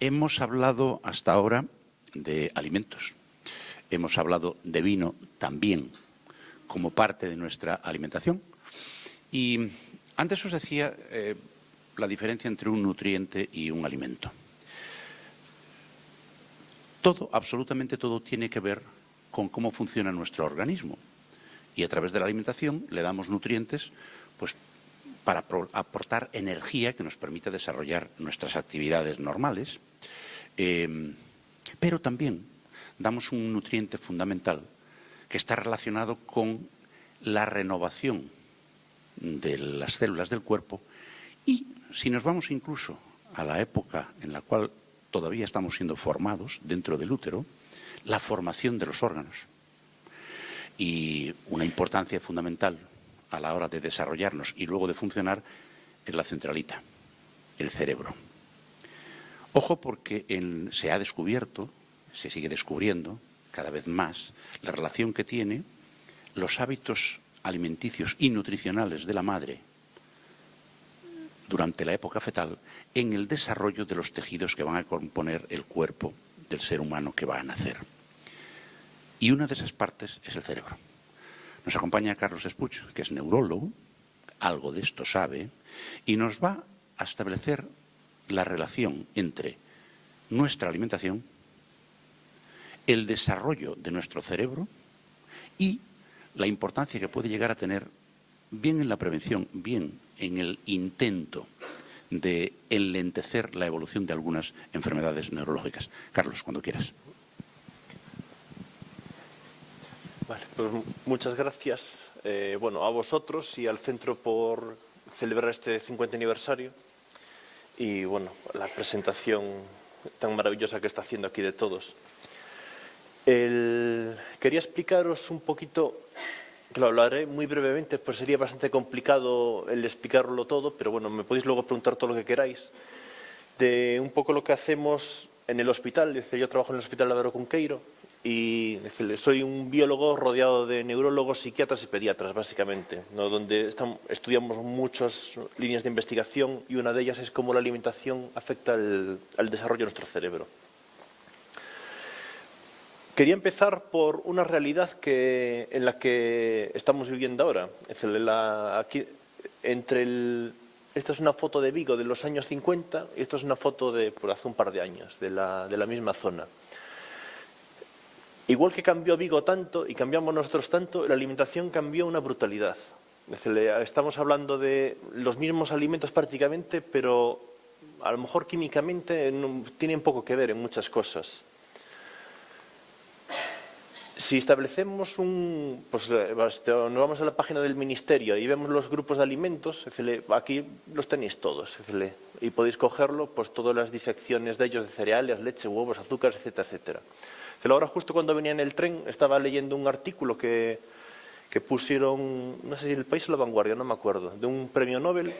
Hemos hablado hasta ahora de alimentos. Hemos hablado de vino también como parte de nuestra alimentación. Y antes os decía la diferencia entre un nutriente y un alimento. Todo, absolutamente todo, tiene que ver con cómo funciona nuestro organismo. Y a través de la alimentación le damos nutrientes pues, para aportar energía que nos permita desarrollar nuestras actividades normales. Pero también damos un nutriente fundamental que está relacionado con la renovación de las células del cuerpo y, si nos vamos incluso a la época en la cual todavía estamos siendo formados dentro del útero, la formación de los órganos y una importancia fundamental a la hora de desarrollarnos y luego de funcionar es la centralita, el cerebro. Ojo porque se ha descubierto, se sigue descubriendo cada vez más, la relación que tiene los hábitos alimenticios y nutricionales de la madre durante la época fetal en el desarrollo de los tejidos que van a componer el cuerpo del ser humano que va a nacer. Y una de esas partes es el cerebro. Nos acompaña Carlos Espuch, que es neurólogo, algo de esto sabe, y nos va a establecer la relación entre nuestra alimentación, el desarrollo de nuestro cerebro y la importancia que puede llegar a tener bien en la prevención, bien en el intento de enlentecer la evolución de algunas enfermedades neurológicas. Carlos, cuando quieras. Vale, pues muchas gracias a vosotros y al centro por celebrar este 50 aniversario y la presentación tan maravillosa que está haciendo aquí de todos. Quería explicaros un poquito, que lo hablaré muy brevemente, pues sería bastante complicado el explicarlo todo, pero me podéis luego preguntar todo lo que queráis, de un poco lo que hacemos en el hospital. Yo trabajo en el Hospital Álvaro Cunqueiro y soy un biólogo rodeado de neurólogos, psiquiatras y pediatras, básicamente, ¿no? Donde estudiamos muchas líneas de investigación y una de ellas es cómo la alimentación afecta al desarrollo de nuestro cerebro. Quería empezar por una realidad en la que estamos viviendo ahora. Esta es una foto de Vigo de los años 50 y esta es una foto de por hace un par de años, de la misma zona. Igual que cambió Vigo tanto y cambiamos nosotros tanto, la alimentación cambió una brutalidad. Estamos hablando de los mismos alimentos prácticamente, pero a lo mejor químicamente tienen poco que ver en muchas cosas. Si establecemos nos vamos a la página del Ministerio y vemos los grupos de alimentos, aquí los tenéis todos, y podéis cogerlo, pues todas las disecciones de ellos, de cereales, leche, huevos, azúcares, etcétera, etcétera. Ahora justo cuando venía en el tren estaba leyendo un artículo que pusieron, no sé si El País o La Vanguardia, no me acuerdo, de un premio Nobel,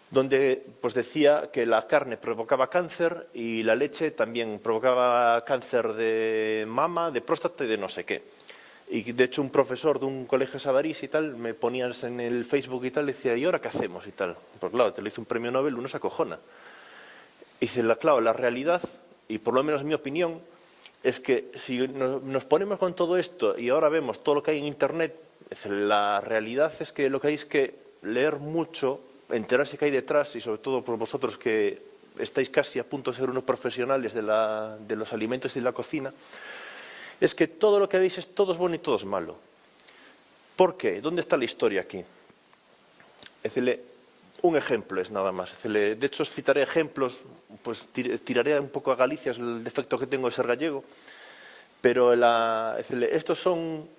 donde pues decía que la carne provocaba cáncer y la leche también provocaba cáncer de mama, de próstata y de no sé qué. Y de hecho un profesor de un colegio Sabarís y tal, me ponías en el Facebook y tal, decía, ¿y ahora qué hacemos? Y tal. Pues claro, te lo hizo un premio Nobel, uno se acojona. Y dice, claro, la realidad, y por lo menos mi opinión, es que si nos ponemos con todo esto y ahora vemos todo lo que hay en Internet, la realidad es que lo que hay es que leer mucho, enterarse qué hay detrás y sobre todo por vosotros que estáis casi a punto de ser unos profesionales de los alimentos y de la cocina, es que todo lo que veis todo es bueno y todo es malo. ¿Por qué? ¿Dónde está la historia aquí? Un ejemplo es nada más. De hecho, os citaré ejemplos, pues tiraré un poco a Galicia, es el defecto que tengo de ser gallego, pero estos son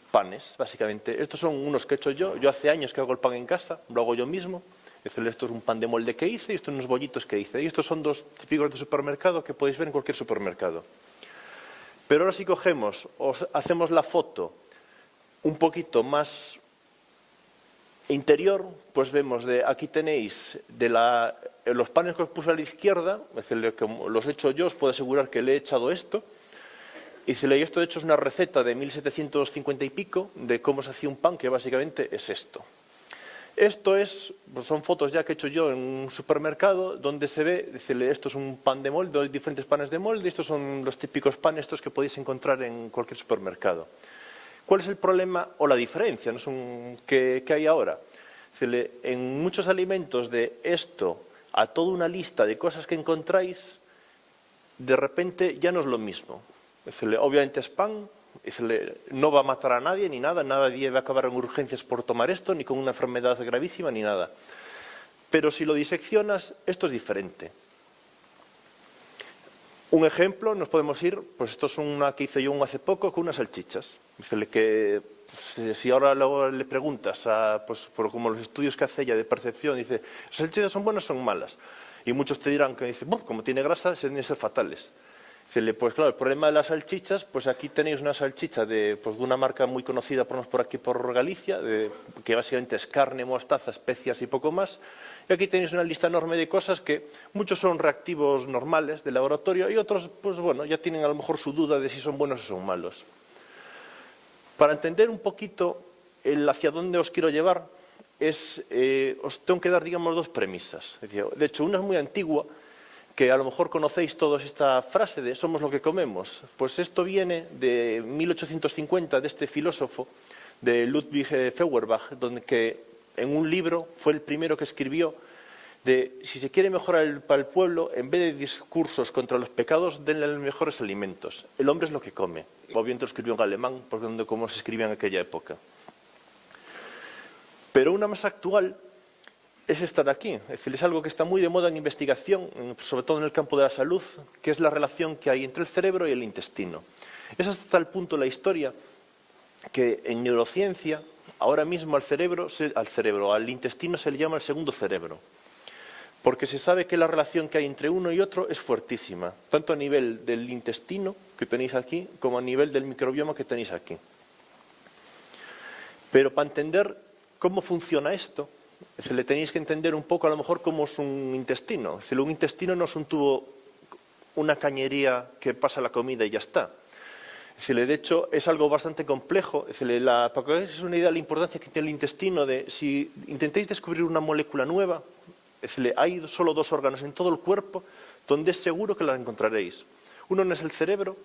panes, básicamente. Estos son unos que he hecho yo. Yo hace años que hago el pan en casa, lo hago yo mismo. Esto es un pan de molde que hice y estos son unos bollitos que hice. Y estos son dos típicos de supermercado que podéis ver en cualquier supermercado. Pero ahora si cogemos, hacemos la foto un poquito más interior, pues vemos aquí tenéis los panes que os puse a la izquierda, como los he hecho yo, os puedo asegurar que le he echado esto. Y esto de hecho es una receta de 1750 y pico de cómo se hacía un pan, que básicamente es esto. Esto pues son fotos ya que he hecho yo en un supermercado donde se ve, esto es un pan de molde, hay diferentes panes de molde, estos son los típicos panes estos que podéis encontrar en cualquier supermercado. ¿Cuál es el problema o la diferencia que hay ahora? En muchos alimentos de esto a toda una lista de cosas que encontráis, de repente ya no es lo mismo. Obviamente es pan. No va a matar a nadie ni nada, nadie va a acabar en urgencias por tomar esto, ni con una enfermedad gravísima ni nada. Pero si lo diseccionas, esto es diferente. Un ejemplo, nos podemos ir, pues esto es una que hice yo hace poco con unas salchichas. Que si ahora luego le preguntas, pues por como los estudios que hace ella de percepción, dice, ¿las salchichas son buenas o son malas? Y muchos te dirán que dice, como tiene grasa, deben de ser fatales. Pues claro, el problema de las salchichas, pues aquí tenéis una salchicha de una marca muy conocida por aquí por Galicia, que básicamente es carne, mostaza, especias y poco más. Y aquí tenéis una lista enorme de cosas que muchos son reactivos normales de laboratorio y otros, pues bueno, ya tienen a lo mejor su duda de si son buenos o son malos. Para entender un poquito hacia dónde os quiero llevar, os tengo que dar, digamos, dos premisas. De hecho, una es muy antigua, que a lo mejor conocéis todos esta frase de somos lo que comemos. Pues esto viene de 1850, de este filósofo, de Ludwig Feuerbach, donde que en un libro fue el primero que escribió de si se quiere mejorar para el pueblo, en vez de discursos contra los pecados, denle los mejores alimentos. El hombre es lo que come. Obviamente lo escribió en alemán, porque como se escribía en aquella época. Pero una más actual es esta de aquí, es decir, es algo que está muy de moda en investigación, sobre todo en el campo de la salud, que es la relación que hay entre el cerebro y el intestino. Es hasta el punto de la historia que en neurociencia, ahora mismo al intestino se le llama el segundo cerebro, porque se sabe que la relación que hay entre uno y otro es fuertísima, tanto a nivel del intestino que tenéis aquí, como a nivel del microbioma que tenéis aquí. Pero para entender cómo funciona esto, le tenéis que entender un poco a lo mejor cómo es un intestino. Es decir, un intestino no es un tubo, una cañería que pasa la comida y ya está. Es decir, de hecho, es algo bastante complejo. Es decir, para que os una idea de la importancia que tiene el intestino, de si intentáis descubrir una molécula nueva, es decir, hay solo dos órganos en todo el cuerpo donde es seguro que la encontraréis. Uno es el cerebro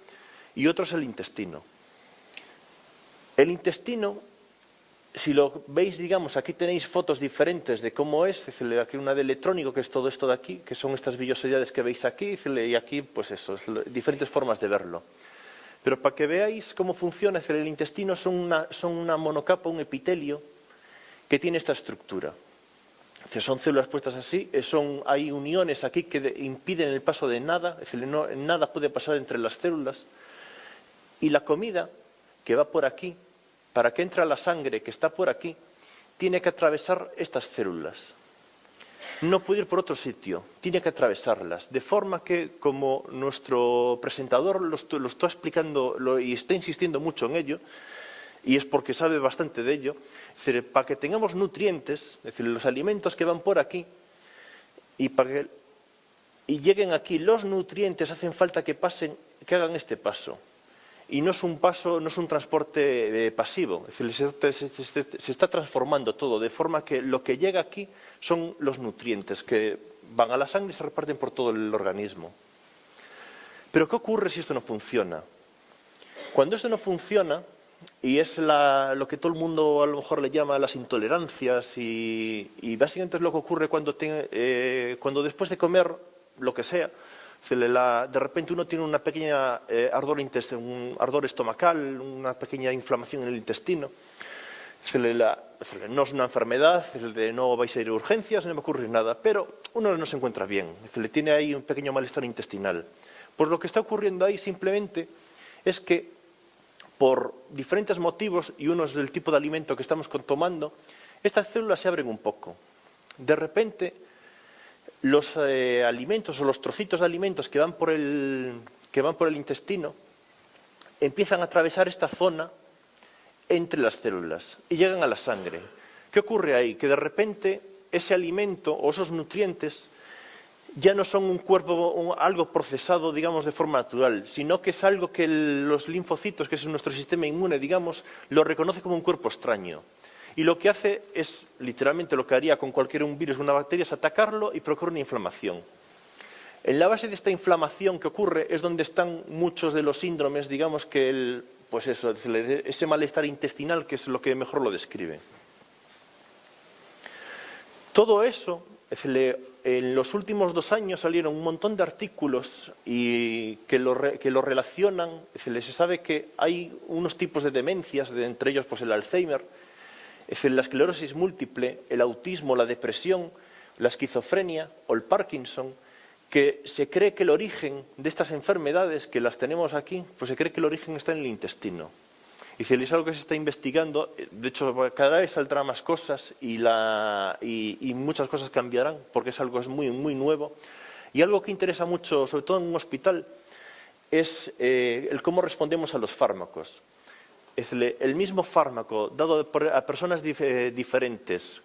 y otro es el intestino. El intestino, si lo veis, digamos, aquí tenéis fotos diferentes de cómo es decir, aquí una de electrónico, que es todo esto de aquí, que son estas vellosidades que veis aquí, y aquí, pues eso, diferentes formas de verlo. Pero para que veáis cómo funciona, el intestino son una monocapa, un epitelio, que tiene esta estructura. Son células puestas así, hay uniones aquí que impiden el paso de nada, es decir, nada puede pasar entre las células. Y la comida, que va por aquí, para que entre a la sangre que está por aquí, tiene que atravesar estas células. No puede ir por otro sitio, tiene que atravesarlas. De forma que, como nuestro presentador lo está explicando y está insistiendo mucho en ello, y es porque sabe bastante de ello, es decir, para que tengamos nutrientes, es decir, los alimentos que van por aquí, y lleguen aquí los nutrientes, hacen falta que hagan este paso. Y no es un paso, no es un transporte pasivo, es decir, se está transformando todo, de forma que lo que llega aquí son los nutrientes que van a la sangre y se reparten por todo el organismo. Pero ¿qué ocurre si esto no funciona? Cuando esto no funciona, y es lo que todo el mundo a lo mejor le llama las intolerancias, y básicamente es lo que ocurre cuando después de comer lo que sea, de repente uno tiene una pequeña un ardor estomacal, una pequeña inflamación en el intestino. No es una enfermedad, no vais a ir a urgencias, no me ocurre nada, pero uno no se encuentra bien, tiene ahí un pequeño malestar intestinal. Pues lo que está ocurriendo ahí simplemente es que por diferentes motivos, y uno es del tipo de alimento que estamos tomando, estas células se abren un poco. De repente, los alimentos o los trocitos de alimentos que van por el intestino empiezan a atravesar esta zona entre las células y llegan a la sangre. ¿Qué ocurre ahí? Que de repente ese alimento o esos nutrientes ya no son algo procesado, digamos, de forma natural, sino que es algo que los linfocitos, que es nuestro sistema inmune, digamos, lo reconoce como un cuerpo extraño. y lo que hace es, literalmente lo que haría con cualquier un virus o una bacteria, es atacarlo y provocar una inflamación. En la base de esta inflamación que ocurre es donde están muchos de los síndromes, digamos que pues eso, ese malestar intestinal, que es lo que mejor lo describe. Todo eso, en los últimos 2 años salieron un montón de artículos y que lo relacionan. Se sabe que hay unos tipos de demencias, entre ellos pues el Alzheimer, la esclerosis múltiple, el autismo, la depresión, la esquizofrenia o el Parkinson, que se cree que el origen de estas enfermedades, que las tenemos aquí, pues se cree que el origen está en el intestino. Y es algo que se está investigando. De hecho, cada vez saldrán más cosas y muchas cosas cambiarán, porque es algo muy, muy nuevo. Y algo que interesa mucho, sobre todo en un hospital, es el cómo respondemos a los fármacos. Es el mismo fármaco dado a personas diferentes,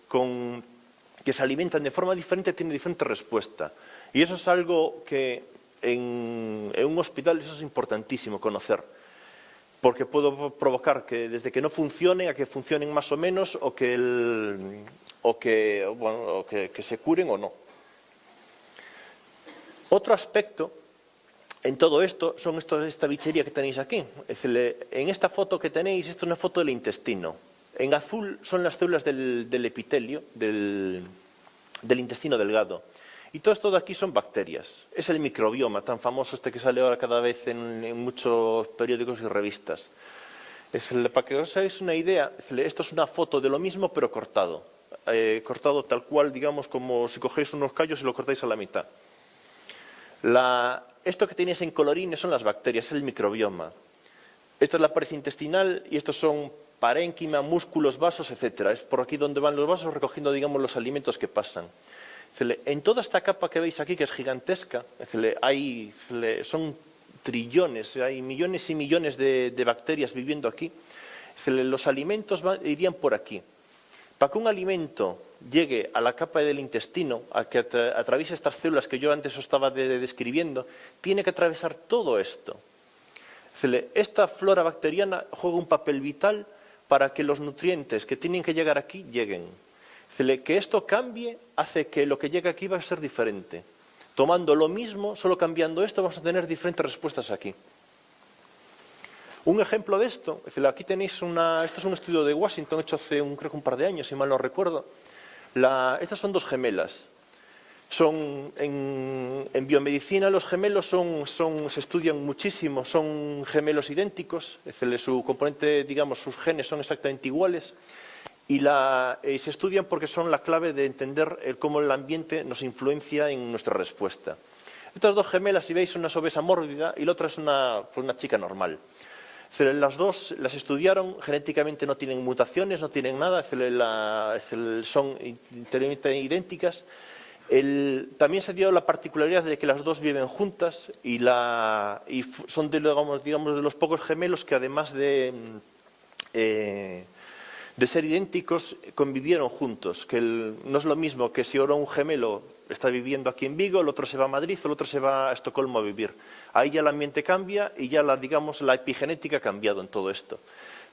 que se alimentan de forma diferente, tiene diferente respuesta. Y eso es algo que en un hospital eso es importantísimo conocer, porque puede provocar que desde que no funcione a que funcionen más o menos o que se curen o no. Otro aspecto en todo esto son esta bichería que tenéis aquí. Es decir, en esta foto que tenéis, esto es una foto del intestino. En azul son las células del epitelio, del intestino delgado. Y todo esto de aquí son bacterias. Es el microbioma tan famoso que sale ahora cada vez en muchos periódicos y revistas. Para que os hagáis una idea, esto es una foto de lo mismo pero cortado. Cortado tal cual, digamos, como si cogéis unos callos y lo cortáis a la mitad. Esto que tenéis en colorines son las bacterias, es el microbioma. Esta es la pared intestinal y estos son parénquima, músculos, vasos, etc. Es por aquí donde van los vasos recogiendo, digamos, los alimentos que pasan. En toda esta capa que veis aquí, que es gigantesca, son trillones, hay millones y millones de bacterias viviendo aquí. Los alimentos irían por aquí. Para que un alimento llegue a la capa del intestino, a que atraviese estas células que yo antes os estaba describiendo, tiene que atravesar todo esto. Esta flora bacteriana juega un papel vital para que los nutrientes que tienen que llegar aquí lleguen. Que esto cambie hace que lo que llegue aquí va a ser diferente. Tomando lo mismo, solo cambiando esto, vamos a tener diferentes respuestas aquí. Un ejemplo de esto, aquí tenéis esto es un estudio de Washington hecho hace creo que un par de años, si mal no recuerdo. Estas son 2 gemelas. En biomedicina los gemelos se estudian muchísimo, son gemelos idénticos, su componente, digamos, sus genes son exactamente iguales. Y se estudian porque son la clave de entender cómo el ambiente nos influencia en nuestra respuesta. Estas 2 gemelas, si veis, una es obesa mórbida y la otra es una chica normal. Las 2 las estudiaron, genéticamente no tienen mutaciones, no tienen nada, son enteramente idénticas. También se dio la particularidad de que las 2 viven juntas y son digamos, de los pocos gemelos que además de ser idénticos, convivieron juntos, que no es lo mismo que si ahora un gemelo está viviendo aquí en Vigo, el otro se va a Madrid, el otro se va a Estocolmo a vivir. Ahí ya el ambiente cambia y ya la epigenética ha cambiado en todo esto.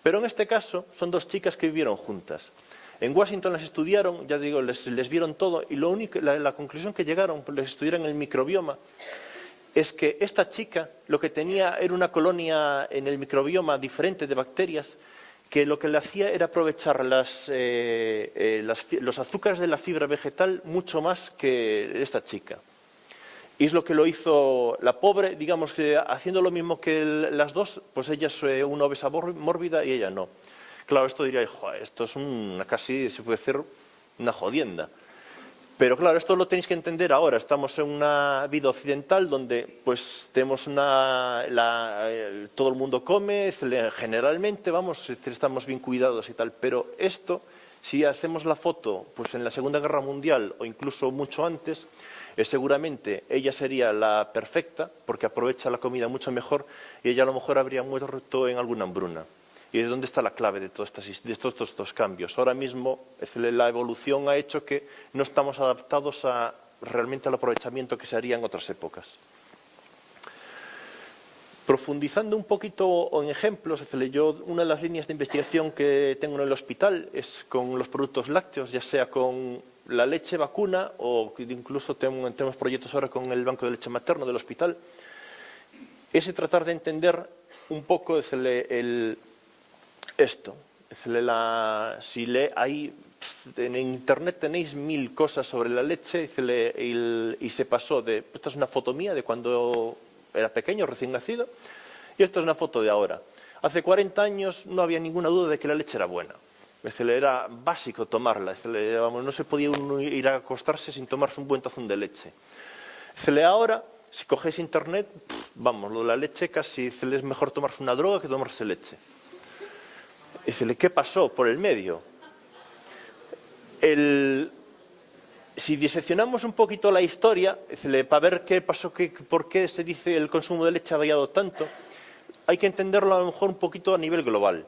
Pero en este caso son 2 chicas que vivieron juntas. En Washington las estudiaron, ya digo, les vieron todo y la conclusión que llegaron, pues les estudiaron el microbioma, es que esta chica lo que tenía era una colonia en el microbioma diferente de bacterias que lo que le hacía era aprovechar los azúcares de la fibra vegetal mucho más que esta chica. Y es lo que lo hizo la pobre, digamos que haciendo lo mismo que las 2, pues ella es una obesa mórbida y ella no. Claro, esto diría, esto es casi se puede decir una jodienda. Pero claro, esto lo tenéis que entender ahora. Estamos en una vida occidental donde pues tenemos todo el mundo come, generalmente estamos bien cuidados y tal. Pero esto, si hacemos la foto pues en la Segunda Guerra Mundial o incluso mucho antes, seguramente ella sería la perfecta porque aprovecha la comida mucho mejor y ella a lo mejor habría muerto en alguna hambruna. Y es donde está la clave de todos estos cambios. Ahora mismo la evolución ha hecho que no estamos adaptados realmente al aprovechamiento que se haría en otras épocas. Profundizando un poquito en ejemplos, yo una de las líneas de investigación que tengo en el hospital es con los productos lácteos, ya sea con la leche vacuna o incluso tenemos proyectos ahora con el banco de leche materno del hospital. Es tratar de entender un poco esto. En internet tenéis 1000 cosas sobre la leche y se pasó de, esta es una foto mía de cuando era pequeño, recién nacido, y esta es una foto de ahora. Hace 40 años no había ninguna duda de que la leche era buena. Era básico tomarla, no se podía uno ir a acostarse sin tomarse un buen tazón de leche. Ahora, si cogéis internet, lo de la leche casi es mejor tomarse una droga que tomarse leche. ¿Qué pasó por el medio? Si diseccionamos un poquito la historia, para ver qué pasó, por qué se dice el consumo de leche ha variado tanto, hay que entenderlo a lo mejor un poquito a nivel global.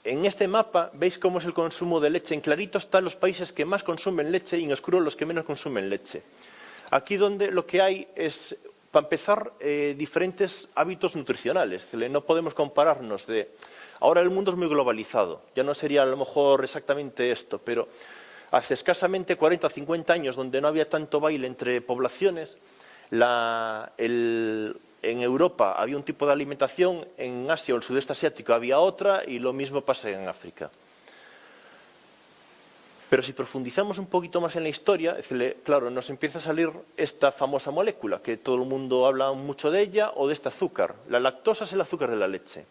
En este mapa veis cómo es el consumo de leche. En clarito están los países que más consumen leche y en oscuro los que menos consumen leche. Aquí donde lo que hay es, para empezar, diferentes hábitos nutricionales. No podemos compararnos de... Ahora el mundo es muy globalizado, ya no sería a lo mejor exactamente esto, pero hace escasamente 40 o 50 años, donde no había tanto baile entre poblaciones, en Europa había un tipo de alimentación, en Asia o el sudeste asiático había otra, y lo mismo pasa en África. Pero si profundizamos un poquito más en la historia, claro, nos empieza a salir esta famosa molécula, que todo el mundo habla mucho de ella, o de este azúcar. La lactosa es el azúcar de la leche.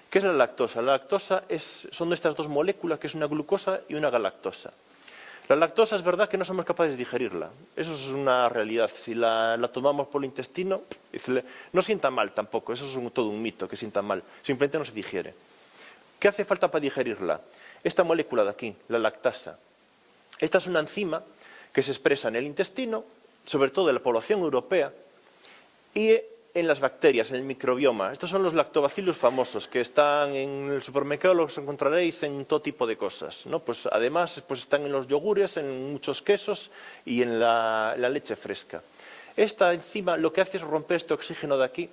¿Qué es la lactosa? La lactosa son estas dos moléculas, que es una glucosa y una galactosa. La lactosa es verdad que no somos capaces de digerirla. Eso es una realidad. Si la tomamos por el intestino, no sienta mal tampoco. Eso es todo un mito, que sienta mal. Simplemente no se digiere. ¿Qué hace falta para digerirla? Esta molécula de aquí, la lactasa. Esta es una enzima que se expresa en el intestino, sobre todo en la población europea, y en las bacterias, en el microbioma. Estos son los lactobacillus famosos, que están en el supermercado, los encontraréis en todo tipo de cosas, ¿no? Además, están en los yogures, en muchos quesos y en la leche fresca. Esta enzima lo que hace es romper este oxígeno de aquí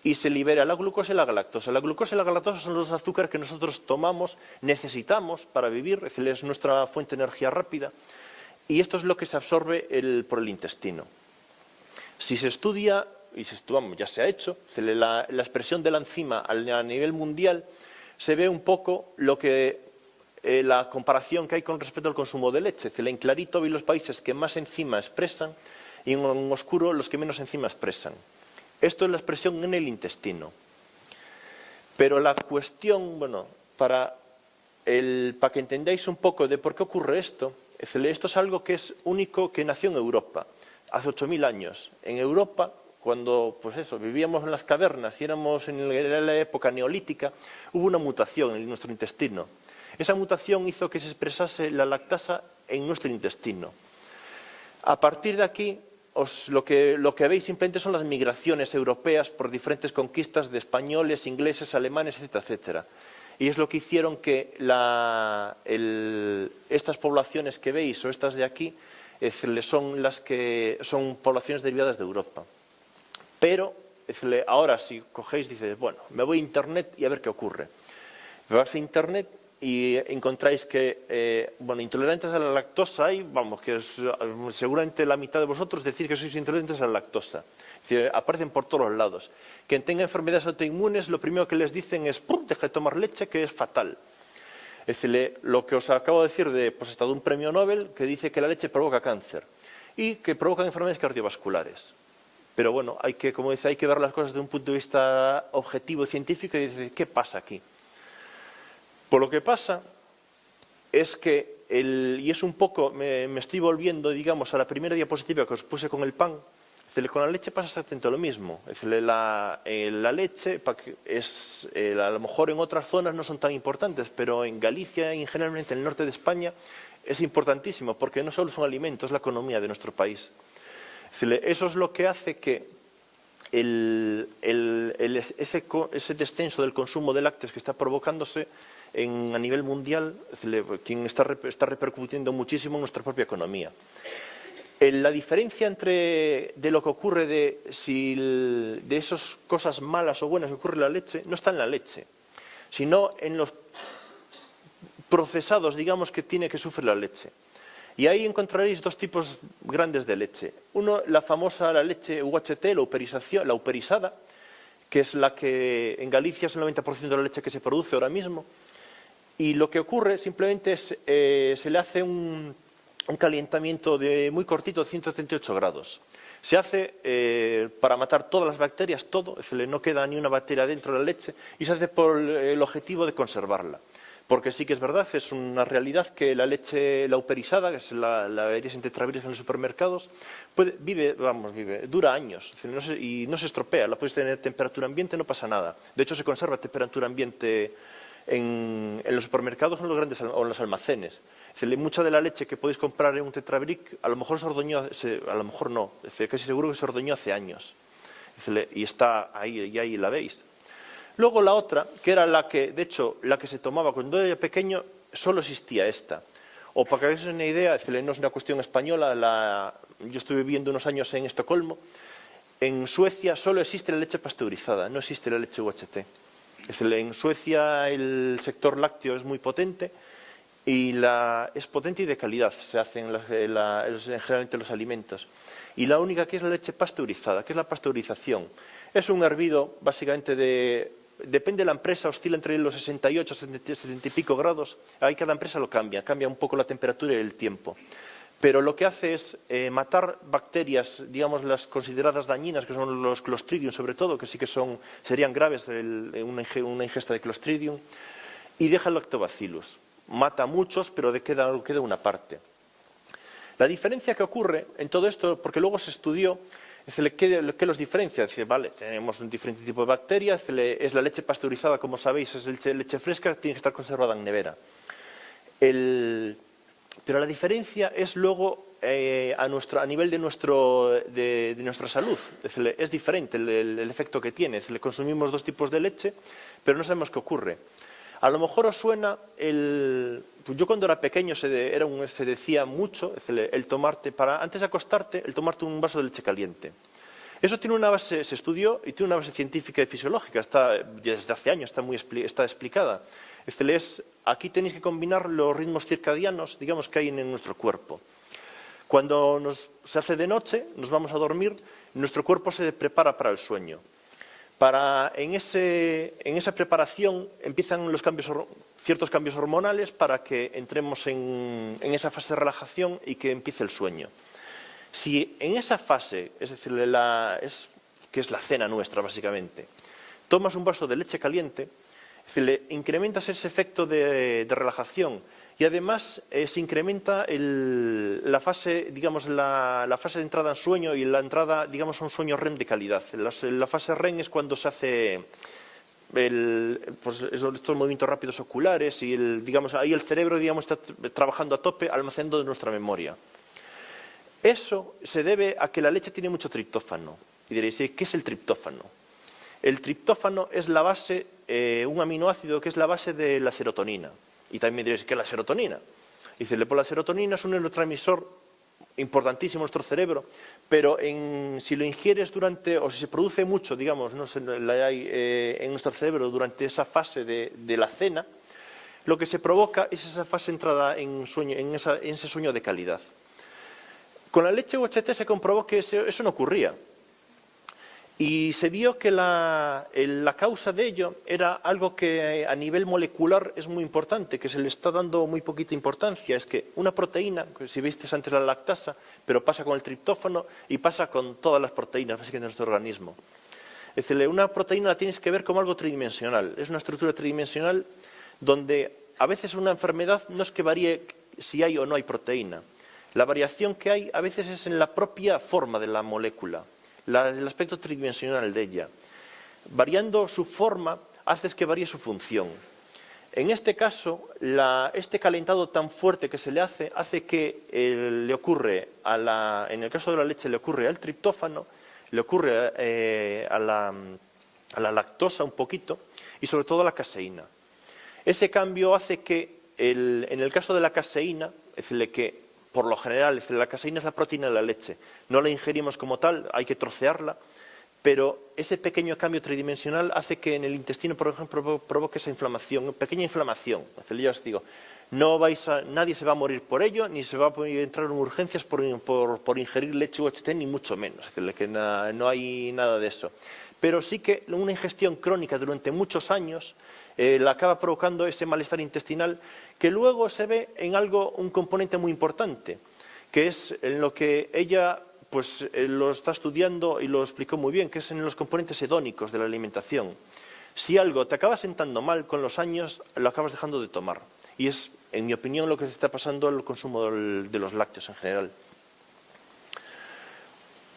y se libera la glucosa y la galactosa. La glucosa y la galactosa son los azúcares que nosotros tomamos, necesitamos para vivir, es nuestra fuente de energía rápida, y esto es lo que se absorbe por el intestino. Si se estudia, ya se ha hecho, la expresión de la enzima a nivel mundial, se ve un poco la comparación que hay con respecto al consumo de leche. En clarito veis los países que más enzima expresan y en oscuro los que menos enzima expresan. Esto es la expresión en el intestino. Pero la cuestión, para que entendáis un poco de por qué ocurre esto es algo que es único, que nació en Europa, hace 8000 años. En Europa, cuando vivíamos en las cavernas y éramos en la época neolítica, hubo una mutación en nuestro intestino. Esa mutación hizo que se expresase la lactasa en nuestro intestino. A partir de aquí, lo que veis simplemente son las migraciones europeas por diferentes conquistas de españoles, ingleses, alemanes, etcétera, etcétera. Y es lo que hicieron que estas poblaciones que veis, o estas de aquí, son poblaciones derivadas de Europa. Pero ahora si cogéis, dices, me voy a internet y a ver qué ocurre. Vas a internet y encontráis que, intolerantes a la lactosa hay, seguramente la mitad de vosotros decís que sois intolerantes a la lactosa. Es decir, aparecen por todos los lados. Quien tenga enfermedades autoinmunes, lo primero que les dicen es, deja de tomar leche, que es fatal. Es decir, lo que os acabo de decir de un premio Nobel que dice que la leche provoca cáncer y que provoca enfermedades cardiovasculares. Pero hay que ver las cosas desde un punto de vista objetivo, científico, y decir, ¿qué pasa aquí? Pues lo que pasa es que, y es un poco, me estoy volviendo, a la primera diapositiva que os puse con el pan. Con la leche pasa exactamente lo mismo. La leche, a lo mejor en otras zonas no son tan importantes, pero en Galicia y generalmente en el norte de España es importantísimo, porque no solo son alimentos, es la economía de nuestro país. Eso es lo que hace que ese descenso del consumo de lácteos que está provocándose a nivel mundial, quien está repercutiendo muchísimo en nuestra propia economía. La diferencia de lo que ocurre de esas cosas malas o buenas que ocurre en la leche no está en la leche, sino en los procesados, digamos, que tiene que sufrir la leche. Y ahí encontraréis dos tipos grandes de leche. Uno, la famosa leche UHT, la uperizada, que es la que en Galicia es el 90% de la leche que se produce ahora mismo. Y lo que ocurre simplemente es se le hace un calentamiento muy cortito de 178 grados. Se hace para matar todas las bacterias, todo, no queda ni una bacteria dentro de la leche, y se hace por el objetivo de conservarla. Porque sí que es verdad, es una realidad que la leche, la uperizada, que es la veréis en tetrabriks en los supermercados, dura años y no se estropea. La puedes tener a temperatura ambiente, no pasa nada. De hecho, se conserva a temperatura ambiente en los supermercados o en los almacenes. Mucha de la leche que podéis comprar en un tetrabrik, a lo mejor se ordeñó, a lo mejor no, casi seguro que se ordeñó hace años. Y está ahí, y ahí la veis. Luego la otra, que era de hecho, la que se tomaba cuando era pequeño, solo existía esta. O para que hagáis una idea, no es una cuestión española, yo estuve viviendo unos años en Estocolmo, en Suecia solo existe la leche pasteurizada, no existe la leche UHT. En Suecia el sector lácteo es muy potente y es potente y de calidad, se hacen generalmente los alimentos. Y la única que es la leche pasteurizada, que es la pasteurización. Es un hervido básicamente depende de la empresa, oscila entre los 68 y 70 y pico grados. Ahí cada empresa lo cambia un poco la temperatura y el tiempo. Pero lo que hace es matar bacterias, digamos las consideradas dañinas, que son los Clostridium sobre todo, que sí que serían graves una ingesta de Clostridium, y deja el Lactobacillus. Mata a muchos, pero queda una parte. La diferencia que ocurre en todo esto, porque luego se estudió, ¿qué los diferencia? Vale, tenemos un diferente tipo de bacterias, es la leche pasteurizada, como sabéis, es leche fresca, tiene que estar conservada en nevera. Pero la diferencia es luego a nivel de nuestra salud. Es diferente el efecto que tiene. Consumimos dos tipos de leche, pero no sabemos qué ocurre. A lo mejor os suena pues yo cuando era pequeño se decía mucho el tomarte, antes de acostarte, el tomarte un vaso de leche caliente. Eso tiene una base, se estudió y tiene una base científica y fisiológica, desde hace años está explicada. Aquí tenéis que combinar los ritmos circadianos, digamos, que hay en nuestro cuerpo. Cuando se hace de noche, nos vamos a dormir, nuestro cuerpo se prepara para el sueño. En esa preparación empiezan ciertos cambios hormonales para que entremos en esa fase de relajación y que empiece el sueño. Si en esa fase, es decir, que es la cena nuestra básicamente, tomas un vaso de leche caliente, incrementas ese efecto de relajación y además se incrementa la fase, digamos, la fase de entrada en sueño y la entrada, digamos, a un sueño REM de calidad. La fase REM es cuando se hace estos movimientos rápidos oculares y ahí el cerebro, digamos, está trabajando a tope, almacenando nuestra memoria. Eso se debe a que la leche tiene mucho triptófano. Y diréis, ¿qué es el triptófano? El triptófano es la base, un aminoácido que es la base de la serotonina. Y también me diréis, ¿qué es la serotonina? La serotonina es un neurotransmisor importantísimo en nuestro cerebro, pero si lo ingieres o si se produce mucho, digamos, en nuestro cerebro durante esa fase de la cena, lo que se provoca es esa fase de entrada en ese sueño de calidad. Con la leche UHT se comprobó que eso no ocurría. Y se vio que la causa de ello era algo que a nivel molecular es muy importante, que se le está dando muy poquita importancia. Es que una proteína, si visteis antes la lactasa, pero pasa con el triptófano y pasa con todas las proteínas básicamente de nuestro organismo. Es decir, una proteína la tienes que ver como algo tridimensional. Es una estructura tridimensional donde a veces una enfermedad no es que varíe si hay o no hay proteína. La variación que hay a veces es en la propia forma de la molécula. El aspecto tridimensional de ella. Variando su forma, haces que varíe su función. En este caso, este calentado tan fuerte que se le hace que le ocurre, en el caso de la leche, le ocurre al triptófano, le ocurre a la lactosa un poquito y sobre todo a la caseína. Ese cambio hace que, en el caso de la caseína, es decir, que por lo general, la caseína es la proteína de la leche. No la ingerimos como tal, hay que trocearla, pero ese pequeño cambio tridimensional hace que en el intestino, por ejemplo, provoque esa inflamación, pequeña inflamación. Ya os digo, nadie se va a morir por ello, ni se va a entrar en urgencias por ingerir leche UHT, ni mucho menos. Es decir, que no hay nada de eso. Pero sí que una ingestión crónica durante muchos años la acaba provocando ese malestar intestinal que luego se ve en un componente muy importante, que es en lo que ella pues lo está estudiando y lo explicó muy bien, que es en los componentes hedónicos de la alimentación. Si algo te acaba sentando mal con los años, lo acabas dejando de tomar. Y es, en mi opinión, lo que se está pasando al consumo de los lácteos en general.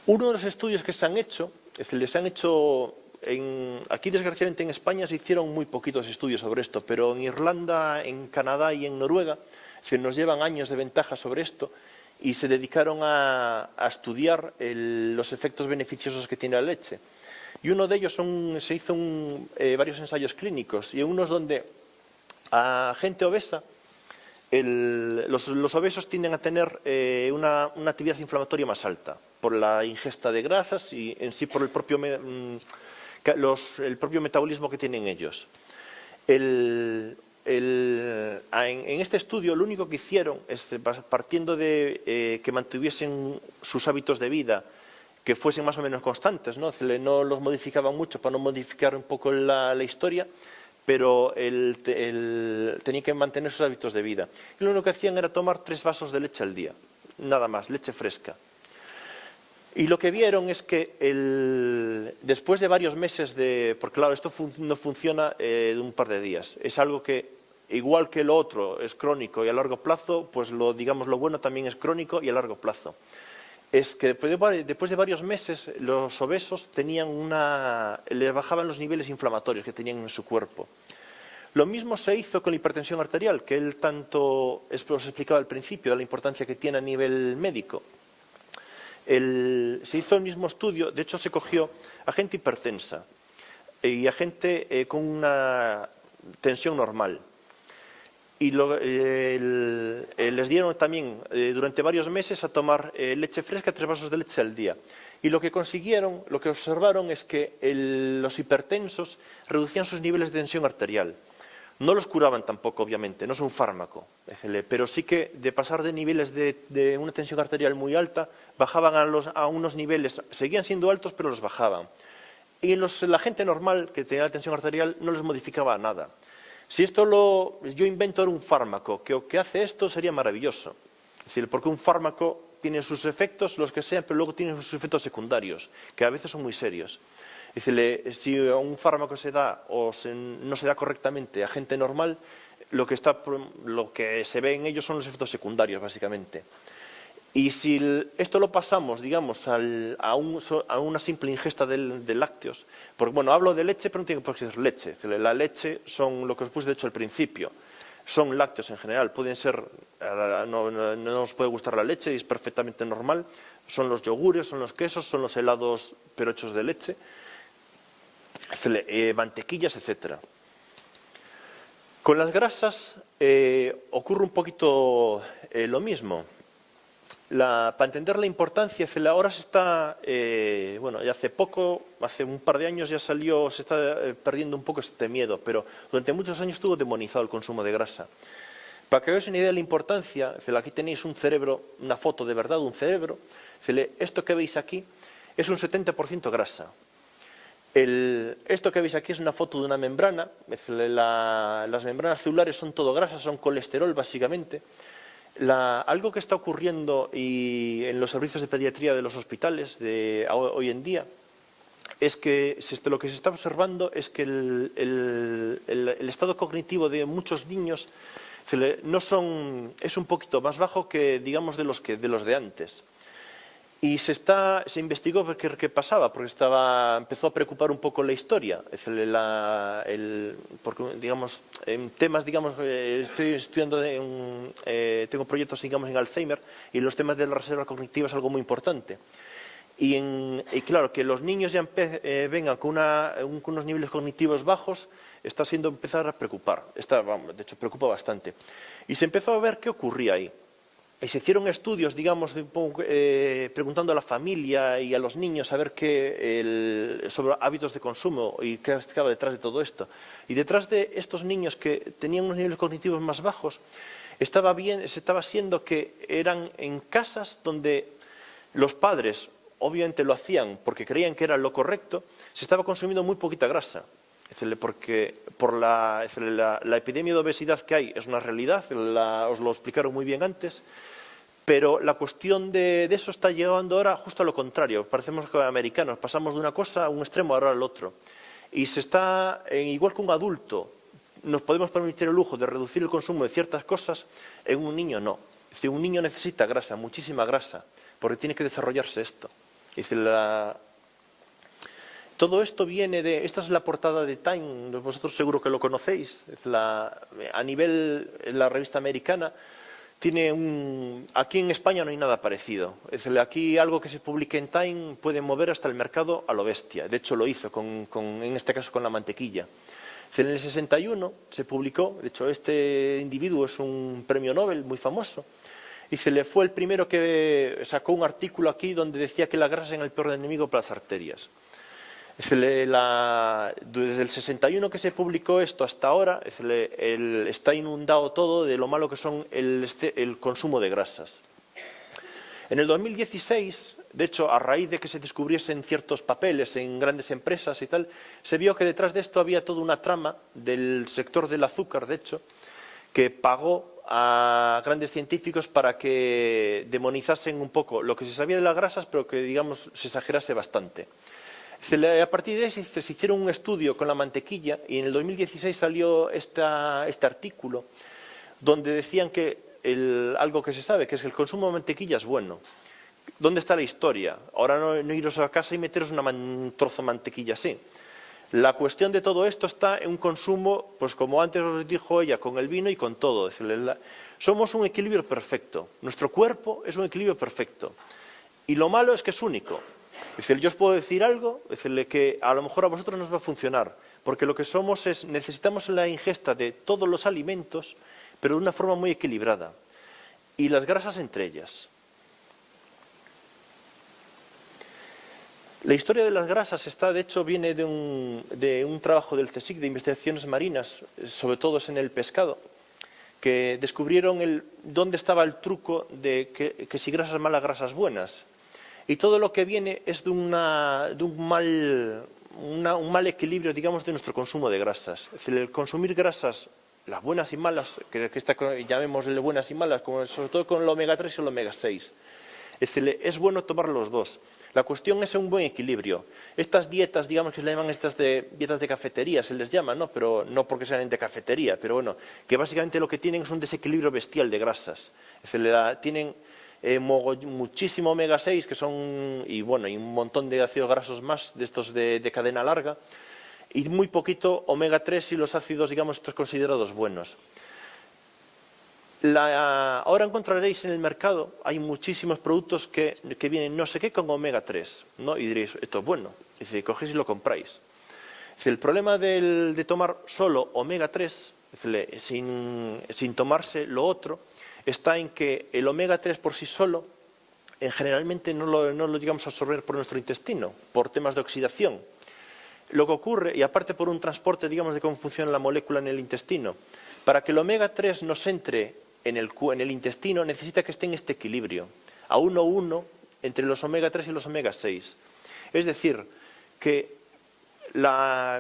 Uno de los estudios que se han hecho, es decir, se han hecho aquí desgraciadamente en España se hicieron muy poquitos estudios sobre esto, pero en Irlanda, en Canadá y en Noruega, es decir, nos llevan años de ventaja sobre esto, y se dedicaron a estudiar los efectos beneficiosos que tiene la leche. Y uno de ellos se hizo varios ensayos clínicos, y unos donde a gente obesa, los obesos tienden a tener una actividad inflamatoria más alta, por la ingesta de grasas y en sí por el propio metabolismo que tienen ellos. En este estudio lo único que hicieron, partiendo de que mantuviesen sus hábitos de vida, que fuesen más o menos constantes, no los modificaban mucho para no modificar un poco la historia, pero tenía que mantener sus hábitos de vida. Y lo único que hacían era tomar 3 vasos de leche al día, nada más, leche fresca. Y lo que vieron es que después de varios meses porque claro, esto no funciona de un par de días, es algo que igual que lo otro es crónico y a largo plazo, pues lo bueno también es crónico y a largo plazo. Es que después de varios meses los obesos les bajaban los niveles inflamatorios que tenían en su cuerpo. Lo mismo se hizo con la hipertensión arterial, que él tanto os explicaba al principio, de la importancia que tiene a nivel médico. Se hizo el mismo estudio, de hecho se cogió a gente hipertensa y a gente con una tensión normal. Y les dieron también durante varios meses a tomar leche fresca, 3 vasos de leche al día. Y lo que observaron es que los hipertensos reducían sus niveles de tensión arterial. No los curaban tampoco, obviamente, no es un fármaco, pero sí que de pasar de niveles de una tensión arterial muy alta, bajaban a unos niveles, seguían siendo altos, pero los bajaban. Y la gente normal que tenía la tensión arterial no les modificaba nada. Si yo invento ahora un fármaco que hace esto, sería maravilloso. Es decir, porque un fármaco tiene sus efectos, los que sean, pero luego tiene sus efectos secundarios, que a veces son muy serios. Es decir, si un fármaco se da o no se da correctamente a gente normal, lo que se ve en ellos son los efectos secundarios, básicamente. Y si esto lo pasamos, digamos, a una simple ingesta de lácteos, porque bueno, hablo de leche, pero no tiene por qué ser leche. La leche son lo que os puse de hecho al principio, son lácteos en general, pueden ser, no nos puede gustar la leche y es perfectamente normal, son los yogures, son los quesos, son los helados pero hechos de leche, mantequillas, etcétera. Con las grasas ocurre un poquito lo mismo. Para entender la importancia, ahora se está, ya hace un par de años ya se está perdiendo un poco este miedo, pero durante muchos años estuvo demonizado el consumo de grasa. Para que veáis una idea de la importancia, aquí tenéis un cerebro, una foto de verdad de un cerebro, esto que veis aquí es un 70% grasa. Esto que veis aquí es una foto de una membrana, las membranas celulares son todo grasa, son colesterol básicamente. Algo que está ocurriendo en los servicios de pediatría de los hospitales hoy en día es que lo que se está observando es que el estado cognitivo de muchos niños es un poquito más bajo que, digamos, de los de antes. Y se investigó qué pasaba, porque empezó a preocupar un poco la historia. Porque, digamos, en temas, digamos, estoy estudiando, tengo proyectos, digamos, en Alzheimer, y los temas de la reserva cognitiva es algo muy importante. Y claro, que los niños ya vengan con unos niveles cognitivos bajos, está siendo empezar a preocupar. De hecho, preocupa bastante. Y se empezó a ver qué ocurría ahí. Y se hicieron estudios, digamos, preguntando a la familia y a los niños a ver sobre hábitos de consumo y qué estaba detrás de todo esto. Y detrás de estos niños que tenían unos niveles cognitivos más bajos, se estaba siendo que eran en casas donde los padres, obviamente lo hacían porque creían que era lo correcto, se estaba consumiendo muy poquita grasa. Porque por la epidemia de obesidad que hay es una realidad, os lo explicaron muy bien antes, pero la cuestión de eso está llevando ahora justo a lo contrario. Parecemos que americanos, pasamos de una cosa a un extremo ahora al otro. Y se está, igual que un adulto, nos podemos permitir el lujo de reducir el consumo de ciertas cosas, en un niño no. Es decir, un niño necesita grasa, muchísima grasa, porque tiene que desarrollarse esto. Es decir, todo esto viene de... Esta es la portada de Time, vosotros seguro que lo conocéis. A nivel, la revista americana, aquí en España no hay nada parecido. Es decir, aquí algo que se publique en Time puede mover hasta el mercado a lo bestia. De hecho, lo hizo, en este caso con la mantequilla. Es decir, en el 61 se publicó, de hecho, este individuo es un premio Nobel muy famoso, y fue el primero que sacó un artículo aquí donde decía que la grasa es el peor enemigo para las arterias. Desde el 61 que se publicó esto hasta ahora, está inundado todo de lo malo que son el consumo de grasas. En el 2016, de hecho, a raíz de que se descubriesen ciertos papeles en grandes empresas y tal, se vio que detrás de esto había toda una trama del sector del azúcar, de hecho, que pagó a grandes científicos para que demonizasen un poco lo que se sabía de las grasas, pero que, digamos, se exagerase bastante. A partir de ahí se hicieron un estudio con la mantequilla y en el 2016 salió este artículo donde decían que algo que se sabe, que es que el consumo de mantequilla es bueno. ¿Dónde está la historia? Ahora no iros a casa y meteros un trozo de mantequilla así. La cuestión de todo esto está en un consumo, pues como antes os dijo ella, con el vino y con todo. Somos un equilibrio perfecto. Nuestro cuerpo es un equilibrio perfecto. Y lo malo es que es único. Es decir, yo os puedo decir algo, decirle que a lo mejor a vosotros nos va a funcionar, porque lo que somos necesitamos la ingesta de todos los alimentos, pero de una forma muy equilibrada. Y las grasas entre ellas. La historia de las grasas de hecho, viene de un trabajo del CSIC, de investigaciones marinas, sobre todo en el pescado, que descubrieron dónde estaba el truco de que si grasas malas, grasas buenas. Y todo lo que viene es de un mal equilibrio, digamos, de nuestro consumo de grasas. Es decir, el consumir grasas, las buenas y malas, que llamémosle buenas y malas, sobre todo con el omega 3 y el omega 6. Es decir, es bueno tomar los dos. La cuestión es un buen equilibrio. Estas dietas, digamos que se llaman dietas de cafetería, se les llama, ¿no? Pero no porque sean de cafetería, pero bueno, que básicamente lo que tienen es un desequilibrio bestial de grasas. Es decir, tienen muchísimo omega 6 que son y un montón de ácidos grasos más de estos de cadena larga y muy poquito omega 3 y los ácidos, digamos, estos considerados buenos. Ahora encontraréis en el mercado, hay muchísimos productos que vienen no sé qué con omega 3, ¿no? Y diréis, esto es bueno, y si cogéis y lo compráis. El problema de tomar solo omega 3 sin tomarse lo otro está en que el omega 3 por sí solo generalmente no lo llegamos a absorber por nuestro intestino, por temas de oxidación. Lo que ocurre, y aparte por un transporte, digamos, de cómo funciona la molécula en el intestino, para que el omega 3 nos entre en el intestino necesita que esté en este equilibrio, a 1:1 entre los omega 3 y los omega 6. Es decir, que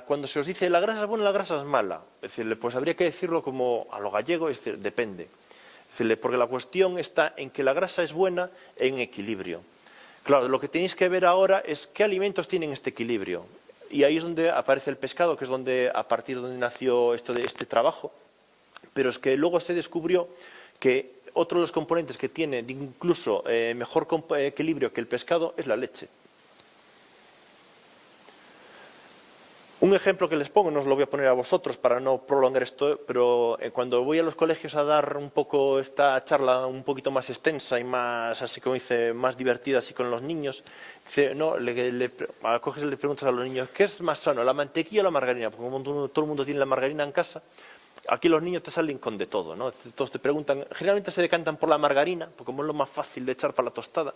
cuando se os dice la grasa es buena, la grasa es mala, es decir, pues habría que decirlo como a lo gallego, es decir, depende. Porque la cuestión está en que la grasa es buena en equilibrio. Claro, lo que tenéis que ver ahora es qué alimentos tienen este equilibrio. Y ahí es donde aparece el pescado, que es a partir de donde nació este trabajo. Pero es que luego se descubrió que otro de los componentes que tiene incluso mejor equilibrio que el pescado es la leche. Un ejemplo que les pongo, no os lo voy a poner a vosotros para no prolongar esto, pero cuando voy a los colegios a dar un poco esta charla un poquito más extensa y más, así como dice, más divertida así con los niños, coges y le preguntas a los niños, ¿qué es más sano, la mantequilla o la margarina? Porque como todo el mundo tiene la margarina en casa, aquí los niños te salen con de todo, ¿no? Todos te preguntan, generalmente se decantan por la margarina, porque como es lo más fácil de echar para la tostada.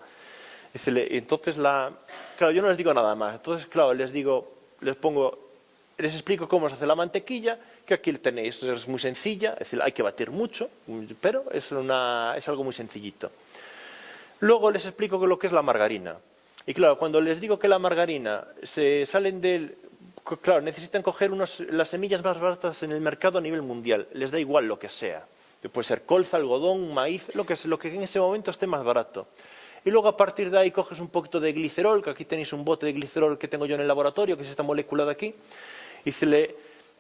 Entonces, claro, yo no les digo nada más. Entonces, claro, les explico cómo se hace la mantequilla, que aquí tenéis, es muy sencilla, es decir, hay que batir mucho, pero es algo muy sencillito. Luego les explico lo que es la margarina. Y claro, cuando les digo que la margarina claro, necesitan coger las semillas más baratas en el mercado a nivel mundial, les da igual lo que sea. Puede ser colza, algodón, maíz, lo que en ese momento esté más barato. Y luego a partir de ahí coges un poquito de glicerol, que aquí tenéis un bote de glicerol que tengo yo en el laboratorio, que es esta molécula de aquí, y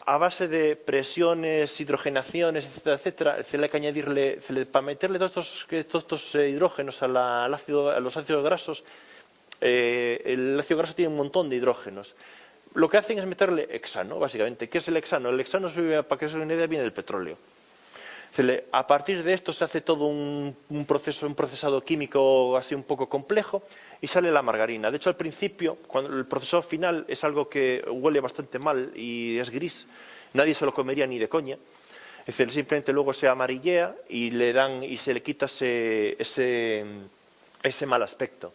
a base de presiones, hidrogenaciones, etcétera, etcétera, hay que añadirle, para meterle todos estos hidrógenos a los ácidos grasos, el ácido graso tiene un montón de hidrógenos. Lo que hacen es meterle hexano, básicamente. ¿Qué es el hexano? El hexano, para que se den una idea, viene del petróleo. A partir de esto se hace todo un procesado químico así un poco complejo y sale la margarina. De hecho, al principio, cuando el procesado final es algo que huele bastante mal y es gris, nadie se lo comería ni de coña. Es decir, simplemente luego se amarillea y se le quita ese mal aspecto.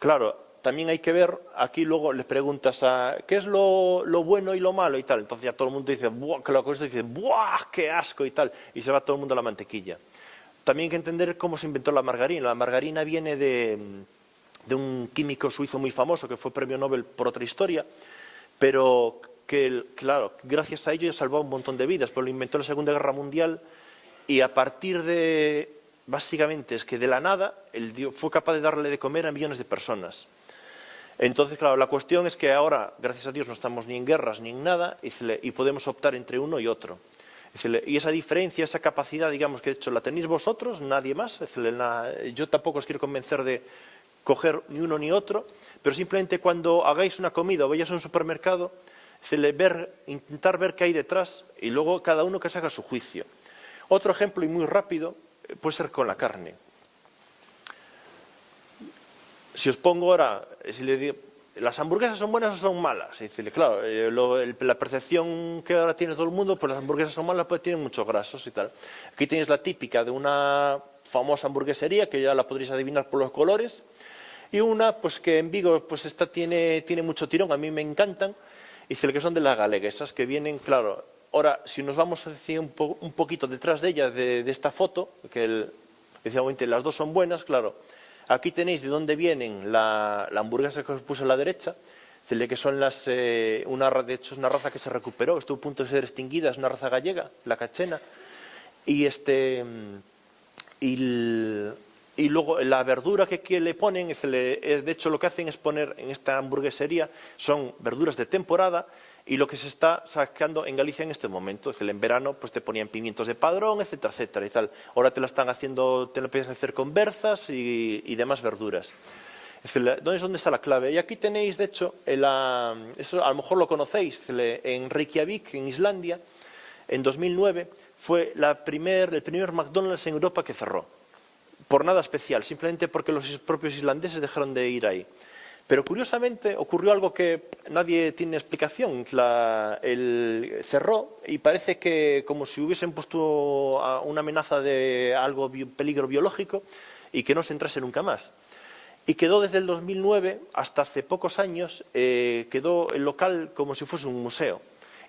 Claro, también hay que ver, aquí luego les preguntas qué es lo bueno y lo malo y tal. Entonces ya todo el mundo dice, ¡buah! ¡Buah! ¡Qué asco! Y tal. Y se va todo el mundo a la mantequilla. También hay que entender cómo se inventó la margarina. La margarina viene de un químico suizo muy famoso que fue premio Nobel por otra historia, pero que, claro, gracias a ello salvó un montón de vidas, pero lo inventó en la Segunda Guerra Mundial y a partir básicamente es que de la nada, fue capaz de darle de comer a millones de personas. Entonces, claro, la cuestión es que ahora, gracias a Dios, no estamos ni en guerras ni en nada y podemos optar entre uno y otro. Y esa diferencia, esa capacidad, digamos, que de hecho la tenéis vosotros, nadie más. Yo tampoco os quiero convencer de coger ni uno ni otro, pero simplemente cuando hagáis una comida o vayáis a un supermercado, intentar ver qué hay detrás y luego cada uno que se haga su juicio. Otro ejemplo y muy rápido puede ser con la carne. Si os pongo ahora, si le digo, ¿las hamburguesas son buenas o son malas? Y decirle, claro, la percepción que ahora tiene todo el mundo, pues las hamburguesas son malas, pues tienen muchos grasos y tal. Aquí tenéis la típica de una famosa hamburguesería, que ya la podréis adivinar por los colores, y una pues que en Vigo pues esta tiene mucho tirón, a mí me encantan, y que son de las galeguesas, que vienen, claro. Ahora, si nos vamos a decir un poquito detrás de ella, de esta foto, que efectivamente las dos son buenas, claro. Aquí tenéis de dónde vienen la hamburguesa que os puse a la derecha, que son de hecho es una raza que se recuperó, estuvo a punto de ser extinguida, es una raza gallega, la cachena, y luego la verdura que le ponen, de hecho lo que hacen es poner en esta hamburguesería, son verduras de temporada, y lo que se está sacando en Galicia en este momento, en verano pues te ponían pimientos de Padrón, etcétera, etcétera y tal. Ahora te la puedes hacer con berzas y demás verduras. ¿Dónde está la clave? Y aquí tenéis, de hecho, eso a lo mejor lo conocéis, en Reykjavik, en Islandia, en 2009, fue el primer McDonald's en Europa que cerró. Por nada especial, simplemente porque los propios islandeses dejaron de ir ahí. Pero curiosamente ocurrió algo que nadie tiene explicación. Cerró y parece que como si hubiesen puesto una amenaza de peligro biológico y que no se entrase nunca más. Y quedó desde el 2009 hasta hace pocos años, quedó el local como si fuese un museo.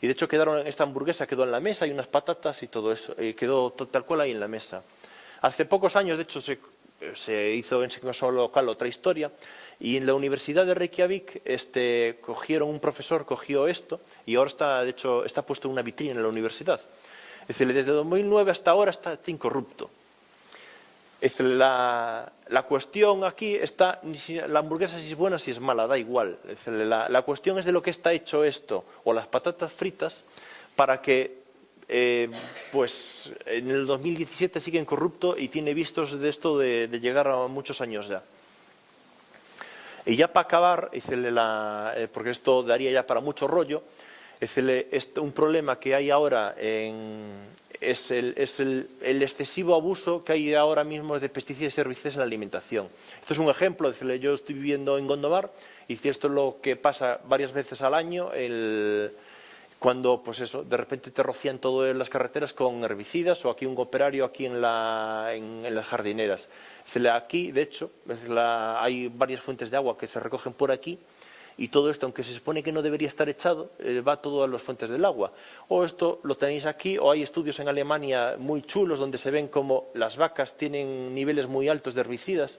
Y de hecho esta hamburguesa quedó en la mesa y unas patatas y todo eso, quedó tal cual ahí en la mesa. Hace pocos años, de hecho, se hizo en ese local otra historia. Y en la Universidad de Reykjavik un profesor cogió esto y ahora está puesto en una vitrina en la universidad. Es decir, desde 2009 hasta ahora está incorrupto. Es decir, la cuestión aquí está, la hamburguesa si es buena, si es mala, da igual. Es decir, la cuestión es de lo que está hecho esto, o las patatas fritas, para que pues en el 2017 siga incorrupto y tiene vistos de esto de llegar a muchos años ya. Y ya para acabar, porque esto daría ya para mucho rollo, un problema que hay ahora es el excesivo abuso que hay ahora mismo de pesticidas y herbicidas en la alimentación. Esto es un ejemplo, yo estoy viviendo en Gondomar y esto es lo que pasa varias veces al año, cuando, pues eso, de repente te rocían todas las carreteras con herbicidas, o aquí un operario aquí en las jardineras. Aquí, de hecho, hay varias fuentes de agua que se recogen por aquí, y todo esto, aunque se supone que no debería estar echado, va todo a las fuentes del agua. O esto lo tenéis aquí, o hay estudios en Alemania muy chulos donde se ven como las vacas tienen niveles muy altos de herbicidas,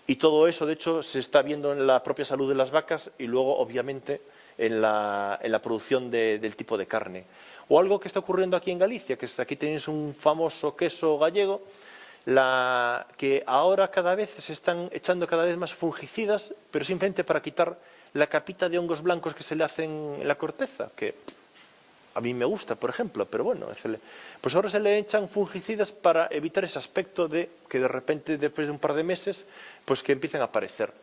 y todo eso, de hecho, se está viendo en la propia salud de las vacas y luego, obviamente, en la producción del tipo de carne. O algo que está ocurriendo aquí en Galicia, que aquí tenéis un famoso queso gallego, que ahora cada vez se están echando cada vez más fungicidas, pero simplemente para quitar la capita de hongos blancos que se le hacen en la corteza, que a mí me gusta, por ejemplo, pero bueno, pues ahora se le echan fungicidas para evitar ese aspecto de que de repente, después de un par de meses, pues que empiecen a aparecer.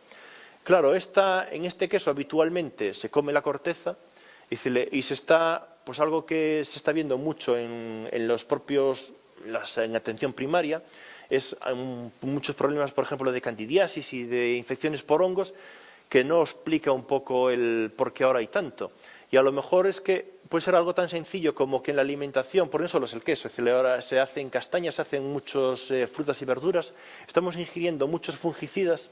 Claro, en este queso habitualmente se come la corteza y pues algo que se está viendo mucho en atención primaria, es muchos problemas, por ejemplo, de candidiasis y de infecciones por hongos, que no explica un poco el por qué ahora hay tanto. Y a lo mejor es que puede ser algo tan sencillo como que en la alimentación, por eso solo es el queso, ahora se hacen castañas, se hacen muchas frutas y verduras, estamos ingiriendo muchos fungicidas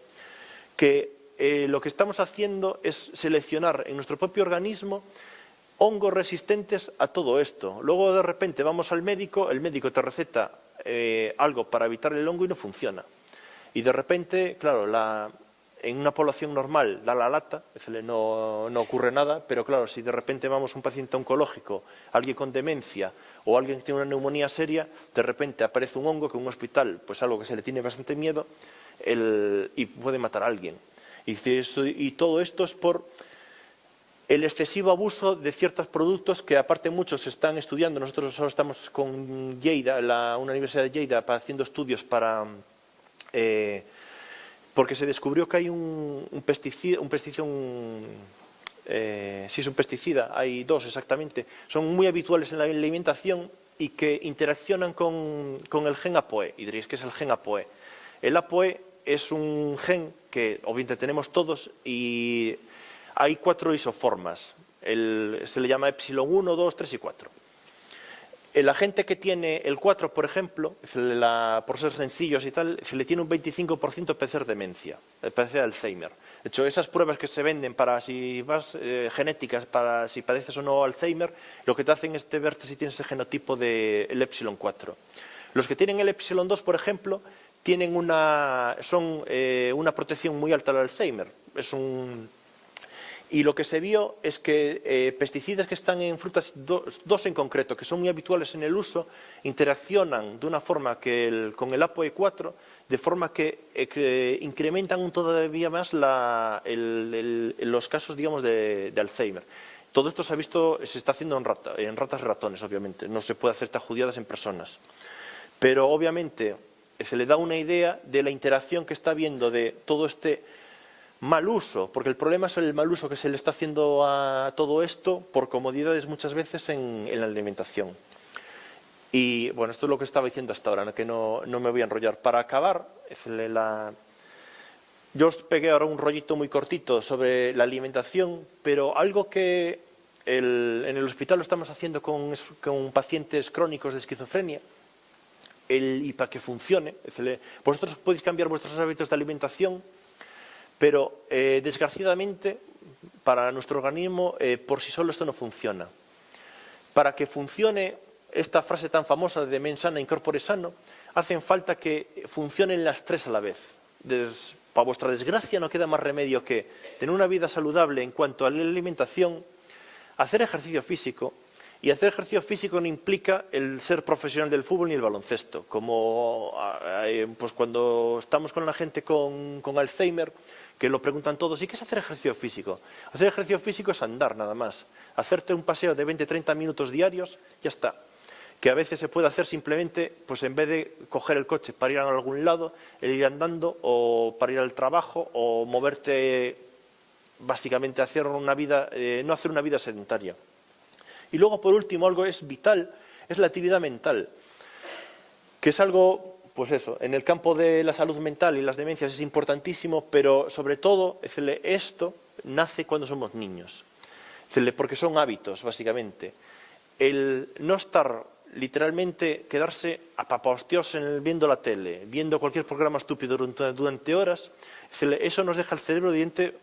que lo que estamos haciendo es seleccionar en nuestro propio organismo hongos resistentes a todo esto. Luego de repente vamos al médico, el médico te receta algo para evitar el hongo y no funciona. Y de repente, claro, en una población normal da la lata, no ocurre nada, pero claro, si de repente vamos a un paciente oncológico, alguien con demencia o alguien que tiene una neumonía seria, de repente aparece un hongo que en un hospital, pues algo que se le tiene bastante miedo y puede matar a alguien. Y todo esto es por el excesivo abuso de ciertos productos que aparte muchos se están estudiando. Nosotros ahora estamos con Lleida, una universidad de Lleida, haciendo estudios porque se descubrió que hay un pesticida, hay dos exactamente, son muy habituales en la alimentación y que interaccionan con el gen ApoE. Y diréis, ¿qué es el gen ApoE? El ApoE es un gen que obviamente tenemos todos y hay 4 isoformas. Se le llama epsilon 1, 2, 3 y 4. La gente que tiene el 4, por ejemplo, por ser sencillos y tal, se le tiene un 25% padecer demencia, padecer Alzheimer. De hecho, esas pruebas que se venden para genéticas, para si padeces o no Alzheimer, lo que te hacen es verte si tienes ese genotipo del epsilon 4. Los que tienen el epsilon 2, por ejemplo, tienen una protección muy alta al Alzheimer. Y lo que se vio es que pesticidas que están en frutas, dos en concreto, que son muy habituales en el uso, interaccionan de una forma con el ApoE4, de forma que incrementan todavía más los casos, digamos, de Alzheimer. Todo esto se está haciendo en ratas y ratones, obviamente. No se puede hacer estas judíadas en personas. Pero, obviamente, se le da una idea de la interacción que está habiendo de todo este mal uso, porque el problema es el mal uso que se le está haciendo a todo esto por comodidades muchas veces en la alimentación. Y bueno, esto es lo que estaba diciendo hasta ahora, que no me voy a enrollar. Para acabar, yo os pegué ahora un rollito muy cortito sobre la alimentación, pero algo que en el hospital lo estamos haciendo con pacientes crónicos de esquizofrenia, y para que funcione, vosotros podéis cambiar vuestros hábitos de alimentación, pero desgraciadamente para nuestro organismo por sí solo esto no funciona. Para que funcione esta frase tan famosa de mens sana in corpore sano, hacen falta que funcionen las 3 a la vez. Para vuestra desgracia no queda más remedio que tener una vida saludable en cuanto a la alimentación, hacer ejercicio físico, y hacer ejercicio físico no implica el ser profesional del fútbol ni el baloncesto. Como pues cuando estamos con la gente con Alzheimer, que lo preguntan todos, ¿y qué es hacer ejercicio físico? Hacer ejercicio físico es andar nada más. Hacerte un paseo de 20-30 minutos diarios, ya está. Que a veces se puede hacer simplemente, pues en vez de coger el coche para ir a algún lado, el ir andando, o para ir al trabajo, o moverte, básicamente hacer una vida, no hacer una vida sedentaria. Y luego, por último, algo es vital, es la actividad mental, que es algo, pues eso, en el campo de la salud mental y las demencias es importantísimo, pero sobre todo esto nace cuando somos niños. Porque son hábitos, básicamente. El no estar, literalmente, quedarse apapahostios viendo la tele, viendo cualquier programa estúpido durante horas, eso nos deja el cerebro que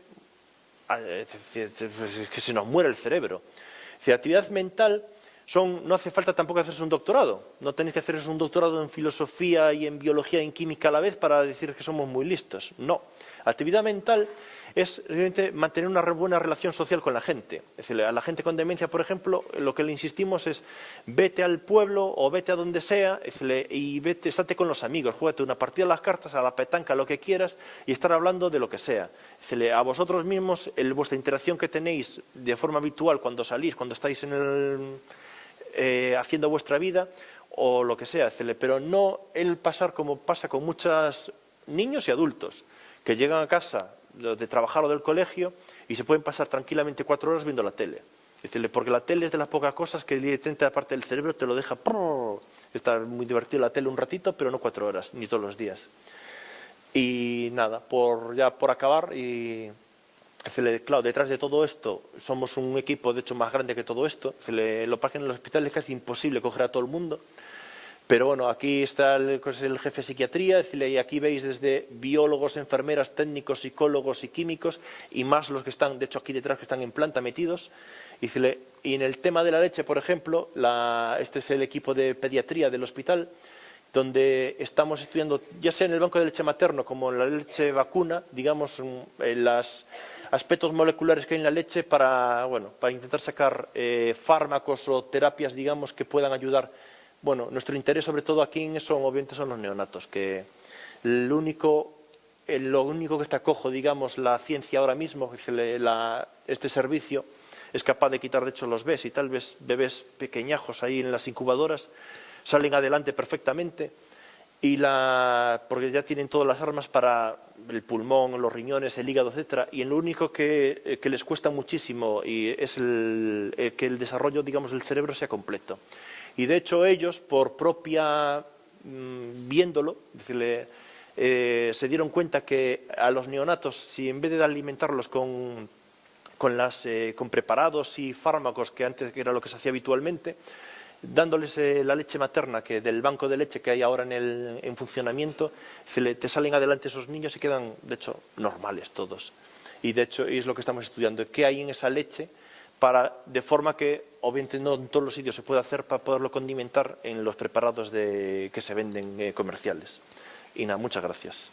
se nos muere el cerebro. Actividad mental no hace falta tampoco hacerse un doctorado. No tenéis que hacerse un doctorado en filosofía y en biología y en química a la vez para decir que somos muy listos. No. Actividad mental es evidentemente mantener una buena relación social con la gente. Es decir, a la gente con demencia, por ejemplo, lo que le insistimos es vete al pueblo o vete a donde sea y estate con los amigos, juégate una partida a las cartas, a la petanca, lo que quieras y estar hablando de lo que sea. Es decir, a vosotros mismos, vuestra interacción que tenéis de forma habitual cuando salís, cuando estáis haciendo vuestra vida o lo que sea, pero no el pasar como pasa con muchos niños y adultos que llegan a casa de trabajar o del colegio y se pueden pasar tranquilamente 4 horas viendo la tele. Porque la tele es de las pocas cosas que directamente aparte del cerebro te lo deja. Está muy divertido la tele un ratito, pero no 4 horas, ni todos los días. Y nada, ya por acabar, claro, detrás de todo esto somos un equipo de hecho más grande que todo esto. Lo que en el hospital es casi imposible coger a todo el mundo. Pero bueno, aquí está el jefe de psiquiatría, y aquí veis desde biólogos, enfermeras, técnicos, psicólogos y químicos, y más los que están, de hecho aquí detrás, que están en planta metidos. Y en el tema de la leche, por ejemplo, este es el equipo de pediatría del hospital, donde estamos estudiando, ya sea en el banco de leche materno como en la leche vacuna, digamos, los aspectos moleculares que hay en la leche para intentar sacar fármacos o terapias, digamos, que puedan ayudar. Bueno, nuestro interés sobre todo aquí obviamente son los neonatos, que lo único que está cojo, digamos, la ciencia ahora mismo, este servicio, es capaz de quitar, de hecho, los bebés y tal vez bebés pequeñajos ahí en las incubadoras, salen adelante perfectamente, porque ya tienen todas las armas para el pulmón, los riñones, el hígado, etcétera, y lo único que les cuesta muchísimo es que el desarrollo, digamos, del cerebro sea completo. Y de hecho ellos, por propia viéndolo, se dieron cuenta que a los neonatos, si en vez de alimentarlos con preparados y fármacos, que antes era lo que se hacía habitualmente, dándoles la leche materna del banco de leche que hay ahora en funcionamiento, te salen adelante esos niños y quedan, de hecho, normales todos. Y de hecho es lo que estamos estudiando, qué hay en esa leche de forma que, obviamente no en todos los sitios se puede hacer, para poderlo condimentar en los preparados que se venden comerciales. Y nada, muchas gracias.